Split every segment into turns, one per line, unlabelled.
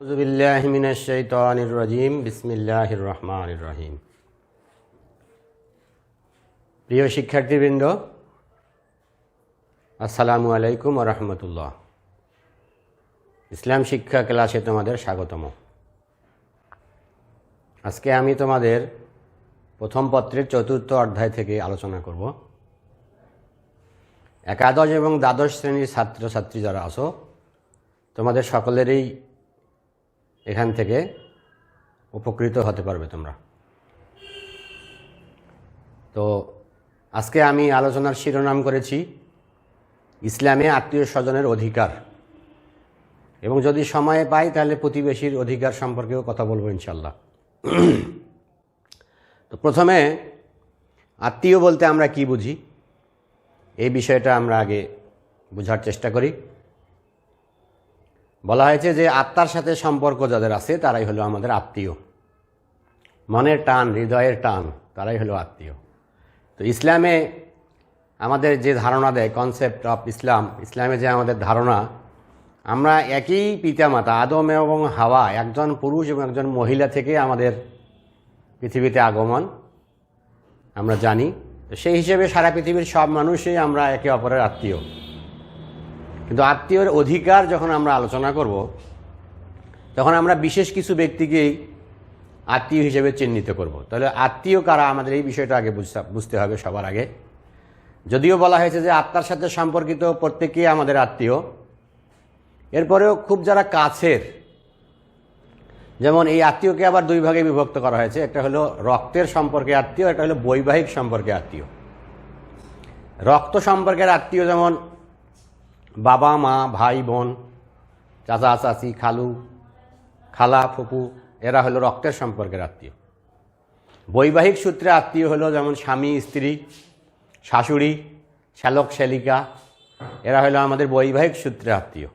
আউযু বিল্লাহি মিনাশ শাইতানির রাজিম বিসমিল্লাহির রহমানির রহিম। প্রিয় শিক্ষার্থীবৃন্দ, আসসালামু আলাইকুম ওয়া রাহমাতুল্লাহ। ইসলাম শিক্ষা ক্লাসে তোমাদের স্বাগতম। আজকে আমি তোমাদের প্রথম পত্রের ৪র্থ অধ্যায় থেকে আলোচনা করব। একাদশ এবং দ্বাদশ শ্রেণীর ছাত্রছাত্রী যারা আছো, তোমাদের সকলেরই এখান থেকে উপকৃত হতে পারবে তোমরা। তো আজকে আমি আলোচনার শিরোনাম করেছি ইসলামে আত্মীয় স্বজনের অধিকার, এবং যদি সময় পাই তাহলে প্রতিবেশীর অধিকার সম্পর্কেও কথা বলবো ইনশাল্লাহ। তো প্রথমে আত্মীয় বলতে আমরা কি বুঝি এই বিষয়টা আমরা আগে বোঝার চেষ্টা করি। বলা হয়েছে যে আত্মার সাথে সম্পর্ক যাদের আছে তারাই হলো আমাদের আত্মীয়, মনের টান, হৃদয়ের টান, তারাই হলো আত্মীয়। তো ইসলামে আমাদের যে ধারণা দেয়, কনসেপ্ট অফ ইসলামে যে আমাদের ধারণা, আমরা একই পিতামাতা আদম এবং হাওয়া, একজন পুরুষ এবং একজন মহিলা থেকে আমাদের পৃথিবীতে আগমন আমরা জানি। তো সেই হিসেবে সারা পৃথিবীর সব মানুষই আমরা একে অপরের আত্মীয়। কিন্তু আত্মীয়র অধিকার যখন আমরা আলোচনা করব, তখন আমরা বিশেষ কিছু ব্যক্তিকেই আত্মীয় হিসেবে চিহ্নিত করব। তাহলে আত্মীয় কারা, আমাদের এই বিষয়টা আগে বুঝতে হবে সবার আগে। যদিও বলা হয়েছে যে আত্মার সাথে সম্পর্কিত প্রত্যেকেই আমাদের আত্মীয়, এরপরেও খুব যারা কাছের, যেমন এই আত্মীয়কে আবার দুই ভাগে বিভক্ত করা হয়েছে। একটা হলো রক্তের সম্পর্কে আত্মীয়, একটা হলো বৈবাহিক সম্পর্কে আত্মীয়। রক্ত সম্পর্কের আত্মীয় যেমন বাবা মা, ভাই বোন, চাচা চাচি, খালু খালা, ফুপু, এরা হলো রক্তের সম্পর্কের আত্মীয়। বৈবাহিক সূত্রে আত্মীয় হলো যেমন স্বামী স্ত্রী, শাশুড়ি, শ্যালক শ্যালিকা, এরা হলো আমাদের বৈবাহিক সূত্রে আত্মীয়।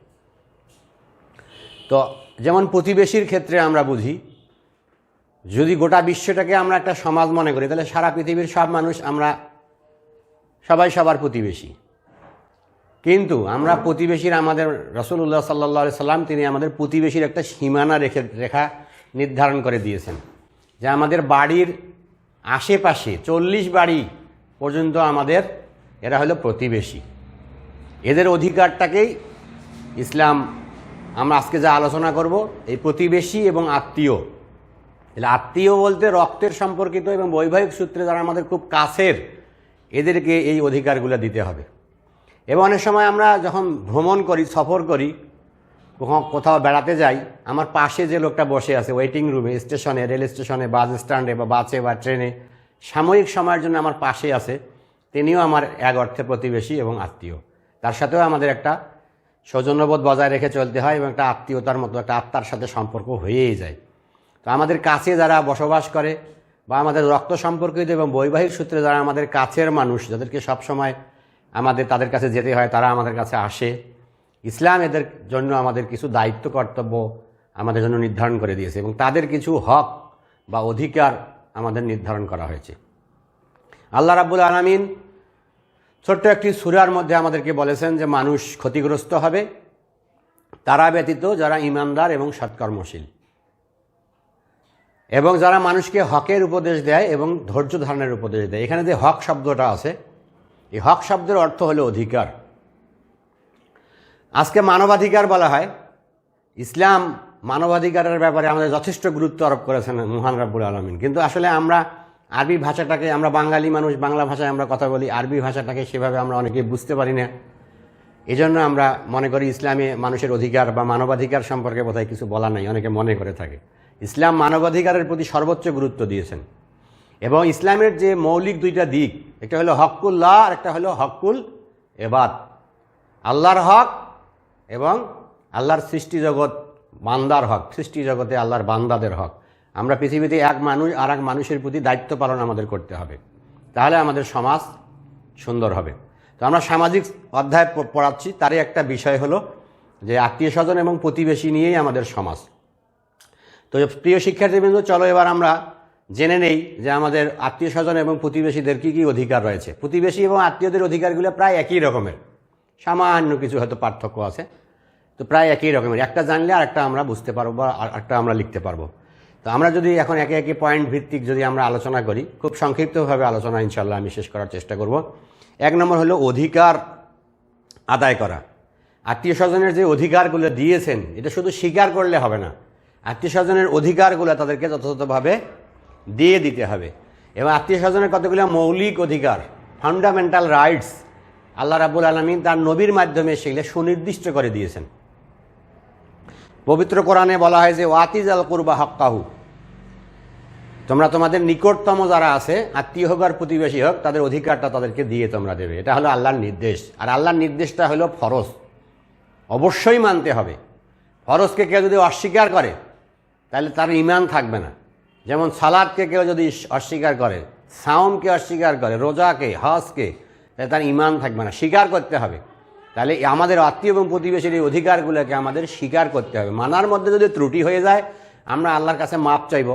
তো যেমন প্রতিবেশীর ক্ষেত্রে আমরা বুঝি, যদি গোটা বিশ্বটাকে আমরা একটা সমাজ মনে করি, তাহলে সারা পৃথিবীর সব মানুষ আমরা সবাই সবার প্রতিবেশী। কিন্তু আমরা প্রতিবেশীর, আমাদের রাসূলুল্লাহ সাল্লাল্লাহু আলাইহি সাল্লাম তিনি আমাদের প্রতিবেশীর একটা সীমানা রেখা নির্ধারণ করে দিয়েছেন, যে আমাদের বাড়ির আশেপাশে 40 বাড়ি পর্যন্ত আমাদের এরা হলো প্রতিবেশী। এদের অধিকারটাকেই ইসলাম, আমরা আজকে যা আলোচনা করব, এই প্রতিবেশী এবং আত্মীয়। তাহলে আত্মীয় বলতে রক্তের সম্পর্কিত এবং বৈবাহিক সূত্রে যারা আমাদের খুব কাছের, এদেরকে এই অধিকারগুলো দিতে হবে। এবং অনেক সময় আমরা যখন ভ্রমণ করি, সফর করি, কোথাও বেড়াতে যাই, আমার পাশে যে লোকটা বসে আছে ওয়েটিং রুমে, স্টেশনে, রেল স্টেশনে, বাস স্ট্যান্ডে বা বাসে বা ট্রেনে সাময়িক সময়ের জন্য আমার পাশে আছে, তিনিও আমার এক অর্থে প্রতিবেশী এবং আত্মীয়। তার সাথেও আমাদের একটা সৌজন্যবোধ বজায় রেখে চলতে হয় এবং একটা আত্মীয়তার মতো একটা আত্মার সাথে সম্পর্ক হয়েই যায়। তো আমাদের কাছে যারা বসবাস করে বা আমাদের রক্ত সম্পর্কিত এবং বৈবাহিক সূত্রে যারা আমাদের কাছের মানুষ, যাদেরকে সবসময় আমাদের তাদের কাছে যেতে হয়, তারা আমাদের কাছে আসে, ইসলাম এদের জন্য আমাদের কিছু দায়িত্ব কর্তব্য আমাদের জন্য নির্ধারণ করে দিয়েছে এবং তাদের কিছু হক বা অধিকার আমাদের নির্ধারণ করা হয়েছে। আল্লাহ রাব্বুল আলামিন ছোট্ট একটি সূরার মধ্যে আমাদেরকে বলেছেন যে মানুষ ক্ষতিগ্রস্ত হবে তারা ব্যতীত যারা ঈমানদার এবং সৎকর্মশীল, এবং যারা মানুষকে হকের উপদেশ দেয় এবং ধৈর্য ধারণের উপদেশ দেয়। এখানে যে হক শব্দটা আছে, এই হক শব্দের অর্থ হলো অধিকার। আজকে মানবাধিকার বলা হয়। ইসলাম মানবাধিকারের ব্যাপারে আমাদের যথেষ্ট গুরুত্ব আরোপ করেছেন মহান রাব্বুল আলামিন। কিন্তু আসলে আমরা আরবি ভাষাটাকে, আমরা বাঙালি মানুষ, বাংলা ভাষায় আমরা কথা বলি, আরবি ভাষাটাকে সেভাবে আমরা অনেকে বুঝতে পারি না। এই জন্য আমরা মনে করি ইসলামে মানুষের অধিকার বা মানবাধিকার সম্পর্কে বোধহয় কিছু বলা নাই, অনেকে মনে করে থাকে। ইসলাম মানবাধিকারের প্রতি সর্বোচ্চ গুরুত্ব দিয়েছেন। এবং ইসলামের যে মৌলিক দুইটা দিক, একটা হলো হকুল্লাহ আর একটা হলো হকুল এবাদ। আল্লাহর হক এবং আল্লাহর সৃষ্টি জগৎ বান্দার হক, সৃষ্টি জগতে আল্লাহর বান্দাদের হক। আমরা পৃথিবীতে এক মানুষ আর এক মানুষের প্রতি দায়িত্ব পালন আমাদের করতে হবে, তাহলে আমাদের সমাজ সুন্দর হবে। তো আমরা সামাজিক অধ্যায় পড়াচ্ছি, তারই একটা বিষয় হলো যে আত্মীয় স্বজন এবং প্রতিবেশী নিয়েই আমাদের সমাজ। তো প্রিয় শিক্ষার্থীবৃন্দ, চলো এবার আমরা জেনে নেই যে আমাদের আত্মীয় স্বজন এবং প্রতিবেশীদের কী কী অধিকার রয়েছে। প্রতিবেশী এবং আত্মীয়দের অধিকারগুলো প্রায় একই রকমের, সামান্য কিছু হয়তো পার্থক্য আছে। তো প্রায় একই রকমের, একটা জানলে আরেকটা আমরা বুঝতে পারবো, আর একটা আমরা লিখতে পারবো। তো আমরা যদি এখন একে একে পয়েন্ট ভিত্তিক যদি আমরা আলোচনা করি, খুব সংক্ষিপ্তভাবে আলোচনা ইনশাল্লাহ আমি শেষ করার চেষ্টা করব। 1 নম্বর হলো অধিকার আদায় করা। আত্মীয় স্বজনের যে অধিকারগুলো দিয়েছেন, এটা শুধু স্বীকার করলে হবে না, আত্মীয় স্বজনের অধিকারগুলো তাদেরকে যথাযথভাবে দিয়ে দিতে হবে। এবং আত্মীয় স্বজনের কতগুলো মৌলিক অধিকার, ফান্ডামেন্টাল রাইটস, আল্লাহ রাব্বুল আলামিন তার নবীর মাধ্যমে সেগুলো সুনির্দিষ্ট করে দিয়েছেন। পবিত্র কোরআনে বলা হয় যে ওয়াতিজাল কুরবা হাক্কাহু, তোমরা তোমাদের নিকটতম যারা আছে, আত্মীয় হোক আর প্রতিবেশী হোক, তাদের অধিকারটা তাদেরকে দিয়ে তোমরা দেবে। এটা হলো আল্লাহর নির্দেশ। আর আল্লাহর নির্দেশটা হলো ফরজ, অবশ্যই মানতে হবে। ফরজকে কেউ যদি অস্বীকার করে তাহলে তার ঈমান থাকবে না। যেমন সালাদকে কেউ যদি অস্বীকার করে, সাওমকে অস্বীকার করে, রোজাকে, হজকে, তাহলে তার ঈমান থাকবে না। স্বীকার করতে হবে। তাহলে আমাদের আত্মীয় এবং প্রতিবেশীর এই অধিকারগুলোকে আমাদের স্বীকার করতে হবে। মানার মধ্যে যদি ত্রুটি হয়ে যায়, আমরা আল্লাহর কাছে মাপ চাইব,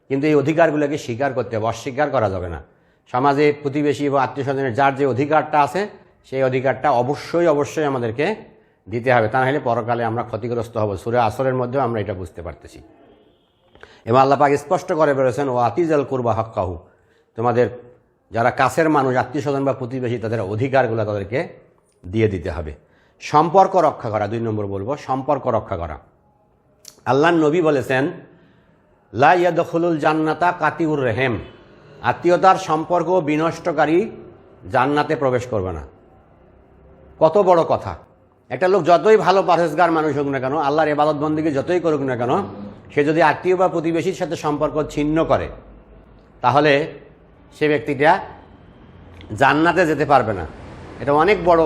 কিন্তু এই অধিকারগুলোকে স্বীকার করতে হবে, অস্বীকার করা যাবে না। সমাজে প্রতিবেশী এবং আত্মীয় স্বজনের যার যে অধিকারটা আছে, সেই অধিকারটা অবশ্যই অবশ্যই আমাদেরকে দিতে হবে, তা নাহলে পরকালে আমরা ক্ষতিগ্রস্ত হব। সূরা আসরের মধ্যেও আমরা এটা বুঝতে পারতেছি। এবং আল্লাহ পাক স্পষ্ট করে বলেছেন ও আতিজাল কুরবা হাক্কাহু, তোমাদের যারা কাছের মানুষ, আত্মীয় স্বজন বা প্রতিবেশী, তাদের অধিকারগুলো তাদেরকে দিয়ে দিতে হবে। সম্পর্ক রক্ষা করা, 2 নম্বর বলবো, সম্পর্ক রক্ষা করা। আল্লাহর নবী বলেছেন লা ইয়াদখুলুল জান্নাতা কাতিউর রেহেম, আত্মীয়তার সম্পর্ক বিনষ্টকারী জান্নাতে প্রবেশ করবে না। কত বড় কথা! একটা লোক যতই ভালো পরহেজগার মানুষ হোক না কেন, আল্লাহর ইবাদত বন্দেগী যতই করুক না কেন, সে যদি আত্মীয় বা প্রতিবেশীর সাথে সম্পর্ক ছিন্ন করে, তাহলে সে ব্যক্তিটা জান্নাতে যেতে পারবে না। এটা অনেক বড়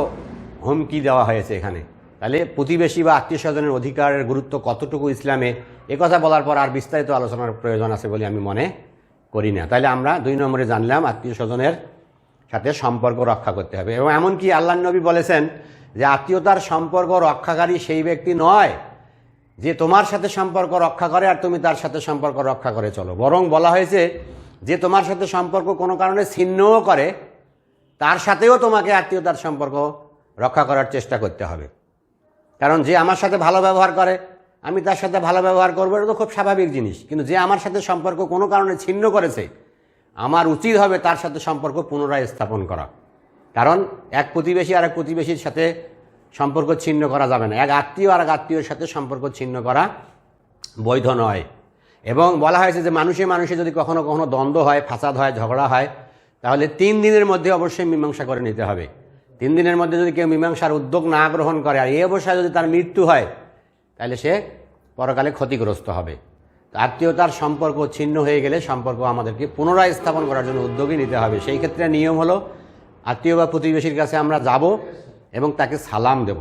হুমকি দেওয়া হয়েছে এখানে। তাহলে প্রতিবেশী বা আত্মীয় স্বজনের অধিকারের গুরুত্ব কতটুকু ইসলামে, কথা বলার পর আর বিস্তারিত আলোচনার প্রয়োজন আছে বলে আমি মনে করি না। তাহলে আমরা 2 নম্বরে জানলাম আত্মীয় স্বজনের সাথে সম্পর্ক রক্ষা করতে হবে। এবং এমনকি আল্লাহর নবী বলেছেন যে আত্মীয়তার সম্পর্ক রক্ষাকারী সেই ব্যক্তি নয় যে তোমার সাথে সম্পর্ক রক্ষা করে আর তুমি তার সাথে সম্পর্ক রক্ষা করে চলো, বরং বলা হয়েছে যে তোমার সাথে সম্পর্ক কোনো কারণে ছিন্নও করে, তার সাথেও তোমাকে আত্মীয়তার সম্পর্ক রক্ষা করার চেষ্টা করতে হবে। কারণ যে আমার সাথে ভালো ব্যবহার করে, আমি তার সাথে ভালো ব্যবহার করবো, এটা তো খুব স্বাভাবিক জিনিস। কিন্তু যে আমার সাথে সম্পর্ক কোনো কারণে ছিন্ন করেছে, আমার উচিত হবে তার সাথে সম্পর্ক পুনরায় স্থাপন করা। কারণ এক প্রতিবেশী আর এক প্রতিবেশীর সাথে সম্পর্ক ছিন্ন করা যাবে না, এক আত্মীয় আর এক আত্মীয়ের সাথে সম্পর্ক ছিন্ন করা বৈধ নয়। এবং বলা হয়েছে যে মানুষে মানুষে যদি কখনো কখনো দ্বন্দ্ব হয়, ফাসাদ হয়, ঝগড়া হয়, তাহলে 3 দিনের মধ্যে অবশ্যই মীমাংসা করে নিতে হবে। 3 দিনের মধ্যে যদি কেউ মীমাংসার উদ্যোগ না গ্রহণ করে আর এই অবস্থায় যদি তার মৃত্যু হয়, তাহলে সে পরকালে ক্ষতিগ্রস্ত হবে। আত্মীয়তার সম্পর্ক ছিন্ন হয়ে গেলে সম্পর্ক আমাদেরকে পুনরায় স্থাপন করার জন্য উদ্যোগী নিতে হবে। সেই ক্ষেত্রে নিয়ম হলো আত্মীয় বা প্রতিবেশীর কাছে আমরা যাব এবং তাকে সালাম দেব।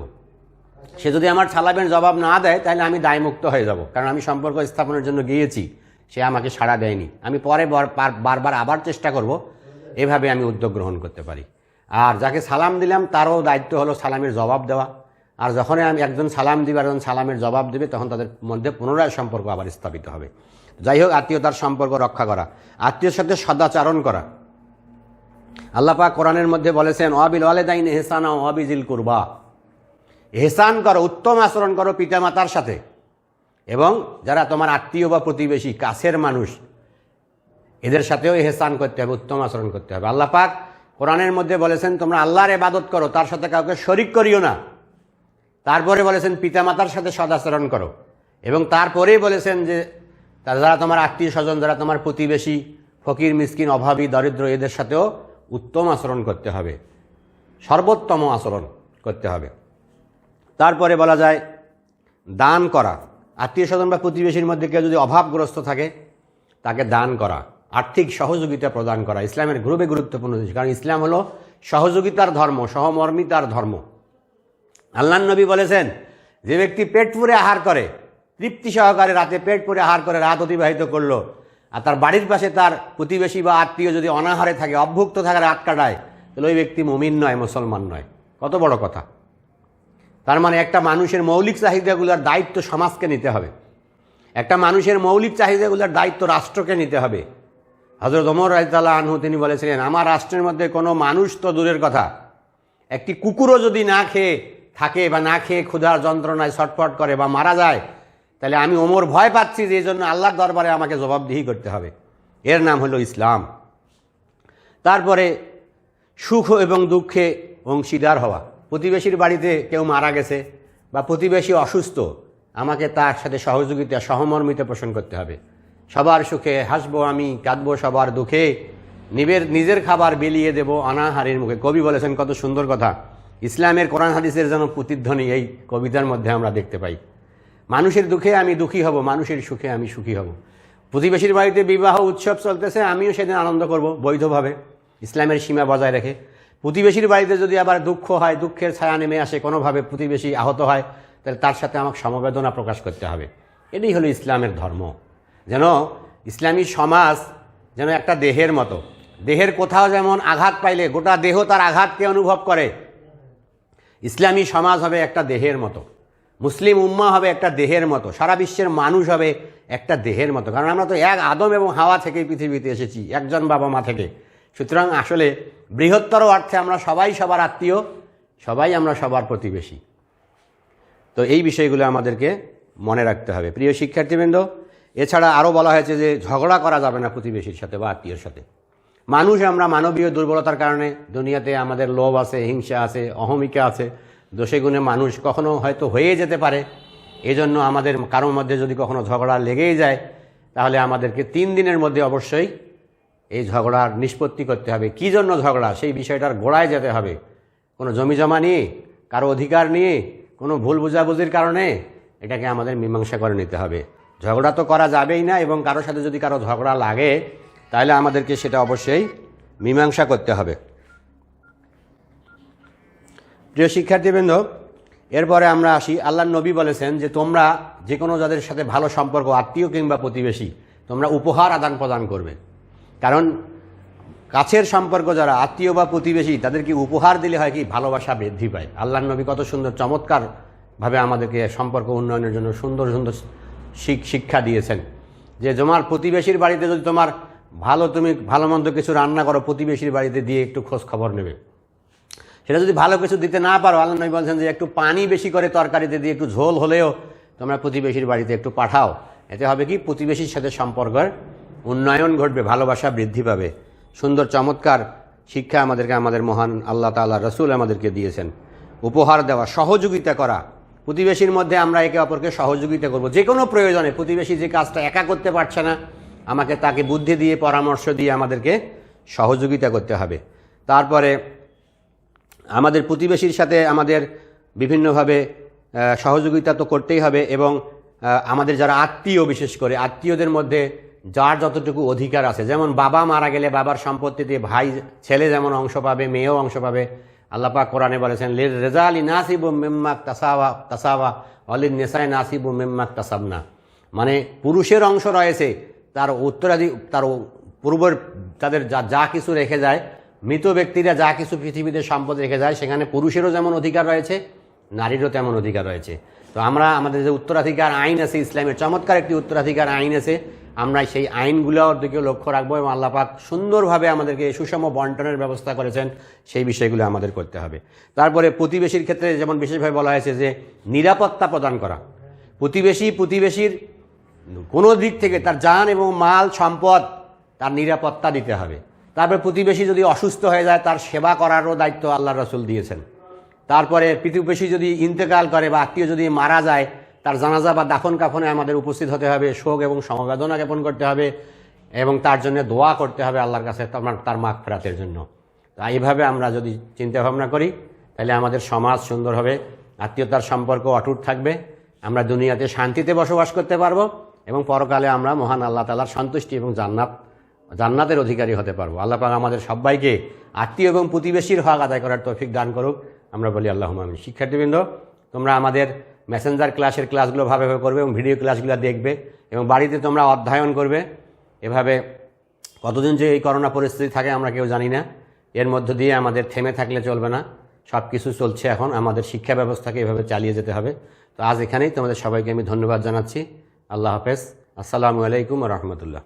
সে যদি আমার সালামের জবাব না দেয়, তাহলে আমি দায়মুক্ত হয়ে যাব, কারণ আমি সম্পর্ক স্থাপনের জন্য গিয়েছি, সে আমাকে সাড়া দেয়নি। আমি পরে বারবার আবার চেষ্টা করব, এভাবে আমি উদ্যোগ গ্রহণ করতে পারি। আর যাকে সালাম দিলাম তারও দায়িত্ব হলো সালামের জবাব দেওয়া। আর যখনই আমি একজন সালাম দিবে আর একজন সালামের জবাব দেবে, তখন তাদের মধ্যে পুনরায় সম্পর্ক আবার স্থাপিত হবে। যাই হোক, আত্মীয়তার সম্পর্ক রক্ষা করা, আত্মীয়ের সাথে সদাচরণ করা। আল্লাহ পাক কোরআনের মধ্যে বলেছেন ওয়াবিল ওয়ালিদাইনি ইহসানা ওয়াবিজিল কুরবা, ইহসান করো, উত্তম আচরণ করো পিতামাতার সাথে, এবং যারা তোমার আত্মীয় বা প্রতিবেশী, কাছের মানুষ, এদের সাথেও ইহসান করতে হবে, উত্তম আচরণ করতে হবে। আল্লাহ পাক কোরআনের মধ্যে বলেছেন তোমরা আল্লাহর ইবাদত করো, তার সাথে কাউকে শরিক করিও না। তারপরে বলেছেন পিতামাতার সাথে সদাচরণ করো, এবং তারপরেই বলেছেন যে যারা তোমার আত্মীয় স্বজন, যারা তোমার প্রতিবেশী, ফকির, মিসকিন, অভাবী, দরিদ্র, এদের সাথেও উত্তম আচরণ করতে হবে, সর্বোত্তম আচরণ করতে হবে। তারপরে বলা যায় দান করা। আত্মীয় স্বজন বা প্রতিবেশীর মধ্যে কেউ যদি অভাবগ্রস্ত থাকে, তাকে দান করা, আর্থিক সহযোগিতা প্রদান করা ইসলামের খুবই গুরুত্বপূর্ণ জিনিস। কারণ ইসলাম হলো সহযোগিতার ধর্ম, সহমর্মিতার ধর্ম। আল্লাহর নবী বলেছেন যে ব্যক্তি পেট পুরে আহার করে, তৃপ্তি সহকারে রাতে পেট পুরে আহার করে রাত অতিবাহিত করলো, আর তার বাড়ির পাশে তার প্রতিবেশী বা আত্মীয় যদি অনাহারে থাকে, অভুক্ত থাকে, রাত কাটায়, তাহলে ওই ব্যক্তি মুমিন নয়, মুসলমান নয়। কত বড় কথা! তার মানে একটা মানুষের মৌলিক চাহিদাগুলোর দায়িত্ব সমাজকে নিতে হবে, একটা মানুষের মৌলিক চাহিদাগুলোর দায়িত্ব রাষ্ট্রকে নিতে হবে। হযরত ওমর রাদিয়াল্লাহু আনহু তিনি বলেছিলেন, আমার রাষ্ট্রের মধ্যে কোনো মানুষ তো দূরের কথা, একটি কুকুরও যদি না খেয়ে থাকে বা না খেয়ে ক্ষুধার যন্ত্রণায় ছটফট করে বা মারা যায়, তাহলে আমি ওমর ভয় পাচ্ছি যে এই জন্য আল্লাহর দরবারে আমাকে জবাবদিহি করতে হবে। এর নাম হলো ইসলাম। তারপরে সুখ এবং দুঃখে অংশীদার হওয়া। প্রতিবেশীর বাড়িতে কেউ মারা গেছে বা প্রতিবেশী অসুস্থ, আমাকে তার সাথে সহযোগিতা সহমর্মিতা পোষণ করতে হবে। সবার সুখে হাসবো আমি, কাঁদবো সবার দুঃখে, নিজের খাবার বিলিয়ে দেব অনাহারের মুখে। কবি বলেছেন কত সুন্দর কথা। ইসলামের কোরআন হাদিসের যেন প্রতিধ্বনি এই কবিতার মধ্যে আমরা দেখতে পাই। মানুষের দুঃখে আমি দুঃখী হব, মানুষের সুখে আমি সুখী হব। প্রতিবেশীর বাড়িতে বিবাহ উৎসব চলতেছে, আমিও সেদিন আনন্দ করব বৈধভাবে, ইসলামের সীমা বজায় রেখে। প্রতিবেশীর বাড়িতে যদি আবার দুঃখ হয়, দুঃখের ছায়া নেমে আসে, কোনোভাবে প্রতিবেশী আহত হয়, তাহলে তার সাথে আমাকে সমবেদনা প্রকাশ করতে হবে। এটাই হলো ইসলামের ধর্ম। যেন ইসলামী সমাজ যেন একটা দেহের মতো, দেহের কোথাও যেমন আঘাত পাইলে গোটা দেহ তার আঘাতকে অনুভব করে, ইসলামী সমাজ হবে একটা দেহের মতো, মুসলিম উম্মাহ হবে একটা দেহের মতো, সারা বিশ্বের মানুষ হবে একটা দেহের মতো। কারণ আমরা তো এক আদম এবং হাওয়া থেকেই পৃথিবীতে এসেছি, একজন বাবা মা থেকে। সুতরাং আসলে বৃহত্তর অর্থে আমরা সবাই সবার আত্মীয়, সবাই আমরা সবার প্রতিবেশী। তো এই বিষয়গুলো আমাদেরকে মনে রাখতে হবে প্রিয় শিক্ষার্থীবৃন্দ। এছাড়া আরও বলা হয়েছে যে ঝগড়া করা যাবে না প্রতিবেশীর সাথে বা আত্মীয়র সাথে। মানুষ আমরা মানবীয় দুর্বলতার কারণে দুনিয়াতে আমাদের লোভ আছে, হিংসা আছে, অহমিকা আছে, দোষে গুণে মানুষ কখনো হয়তো হয়ে যেতে পারে। এজন্য আমাদের কারোর মধ্যে যদি কখনো ঝগড়া লেগেই যায়, তাহলে আমাদেরকে 3 দিনের মধ্যে অবশ্যই এই ঝগড়ার নিষ্পত্তি করতে হবে। কী জন্য ঝগড়া, সেই বিষয়টার গোড়ায় যেতে হবে। কোনো জমি জমা নিয়ে, কারো অধিকার নিয়ে, কোনো ভুল বুঝাবুঝির কারণে এটাকে আমাদের মীমাংসা করে নিতে হবে। ঝগড়া তো করা যাবেই না, এবং কারোর সাথে যদি কারো ঝগড়া লাগে তাহলে আমাদেরকে সেটা অবশ্যই মীমাংসা করতে হবে। প্রিয় শিক্ষার্থীবৃন্দ, এরপরে আমরা আসি, আল্লাহর নবী বলেছেন যে তোমরা যে কোনো যাদের সাথে ভালো সম্পর্ক, আত্মীয় কিংবা প্রতিবেশী, তোমরা উপহার আদান প্রদান করবে। কারণ কাছের সম্পর্ক যারা আত্মীয় বা প্রতিবেশী, তাদেরকে উপহার দিলে হয় কি ভালোবাসা বৃদ্ধি পায়। আল্লাহর নবী কত সুন্দর চমৎকারভাবে আমাদেরকে সম্পর্ক উন্নয়নের জন্য সুন্দর সুন্দর শিক্ষা দিয়েছেন যে তোমার প্রতিবেশীর বাড়িতে যদি তোমার তুমি ভালো মন্দ কিছু রান্না করো, প্রতিবেশীর বাড়িতে দিয়ে একটু খোঁজ খবর নেবে। সেটা যদি ভালো কিছু দিতে না পারো, আল্লাহ নবী বলছেন যে একটু পানি বেশি করে তরকারিতে দিয়ে একটু ঝোল হলেও তোমরা প্রতিবেশীর বাড়িতে একটু পাঠাও। এতে হবে কি প্রতিবেশীর সাথে সম্পর্কের উন্নয়ন ঘটবে, ভালোবাসা বৃদ্ধি পাবে। সুন্দর চমৎকার শিক্ষা আমাদেরকে আমাদের মহান আল্লাহ তাআলা রাসূল আমাদেরকে দিয়েছেন। উপহার দেওয়া, সহযোগিতা করা, প্রতিবেশীর মধ্যে আমরা একে অপরকে সহযোগিতা করব। যে কোনো প্রয়োজনে প্রতিবেশী যে কাজটা একা করতে পারছে না, আমাকে তাকে বুদ্ধি দিয়ে পরামর্শ দিয়ে আমাদেরকে সহযোগিতা করতে হবে। তারপরে আমাদের প্রতিবেশীর সাথে আমাদের বিভিন্নভাবে সহযোগিতা তো করতেই হবে, এবং আমাদের যারা আত্মীয়, বিশেষ করে আত্মীয়দের মধ্যে যার যতটুকু অধিকার আছে, যেমন বাবা মারা গেলে বাবার সম্পত্তিতে ভাই ছেলে যেমন অংশ পাবে, মেয়েও অংশ পাবে। আল্লাহ পাক কোরআনে বলেছেন লির রিজালি নাসিবু মিম্মা তাসাওয়া ওয়ালিন নিসাই নাসিবু মিম্মা তাসাবনা, মানে পুরুষের অংশ রয়েছে, তার তার পূর্বের তাদের যা কিছু রেখে যায়, মৃত ব্যক্তিরা যা কিছু পৃথিবীতে সম্পদ রেখে যায়, সেখানে পুরুষেরও যেমন অধিকার রয়েছে, নারীরও তেমন অধিকার রয়েছে। তো আমরা আমাদের যে উত্তরাধিকার আইন আছে, ইসলামের চমৎকার একটি উত্তরাধিকার আইন আছে, আমরা সেই আইনগুলোর দিকেও লক্ষ্য রাখবো, এবং আল্লাহ পাক সুন্দরভাবে আমাদেরকে সুষম বন্টনের ব্যবস্থা করেছেন, সেই বিষয়গুলো আমাদের করতে হবে। তারপরে প্রতিবেশীর ক্ষেত্রে যেমন বিশেষভাবে বলা হয়েছে যে নিরাপত্তা প্রদান করা। প্রতিবেশীর কোনো দিক থেকে তার জান এবং মাল সম্পদ তার নিরাপত্তা দিতে হবে। তারপরে প্রতিবেশী যদি অসুস্থ হয়ে যায়, তার সেবা করারও দায়িত্ব আল্লাহ রাসূল দিয়েছেন। তারপরে প্রতিবেশী যদি ইন্তেকাল করে বা আত্মীয় যদি মারা যায়, তার জানাজা বা দাফন কাফনে আমাদের উপস্থিত হতে হবে, শোক এবং সমবেদনা জ্ঞাপন করতে হবে, এবং তার জন্য দোয়া করতে হবে আল্লাহর কাছে তার মাগফিরাতের জন্য। তো এইভাবে আমরা যদি চিন্তা ভাবনা করি, তাহলে আমাদের সমাজ সুন্দর হবে, আত্মীয়তার সম্পর্ক অটুট থাকবে, আমরা দুনিয়াতে শান্তিতে বসবাস করতে পারবো, এবং পরকালে আমরা মহান আল্লাহ তাআলার সন্তুষ্টি এবং জান্নাতের অধিকারী হতে পারবো। আল্লাহ পাক আমাদের সবাইকে আত্মীয় এবং প্রতিবেশীর হক আদায় করার তৌফিক দান করুক, আমরা বলি আল্লাহুম্মা আমিন। শিক্ষার্থীবৃন্দ, তোমরা আমাদের মেসেঞ্জার ক্লাসগুলো ভালোভাবে করবে এবং ভিডিও ক্লাসগুলো দেখবে, এবং বাড়িতে তোমরা অধ্যয়ন করবে। এভাবে কতদিন যে এই করোনা পরিস্থিতি থাকে আমরা কেউ জানি না, এর মধ্য দিয়ে আমাদের থেমে থাকলে চলবে না, সব কিছু চলছে এখন, আমাদের শিক্ষা ব্যবস্থাকে এভাবে চালিয়ে যেতে হবে। তো আজ এখানেই তোমাদের সবাইকে আমি ধন্যবাদ জানাচ্ছি। আল্লাহ হাফেজ। আসসালামু আলাইকুম ওয়া রাহমাতুল্লাহ।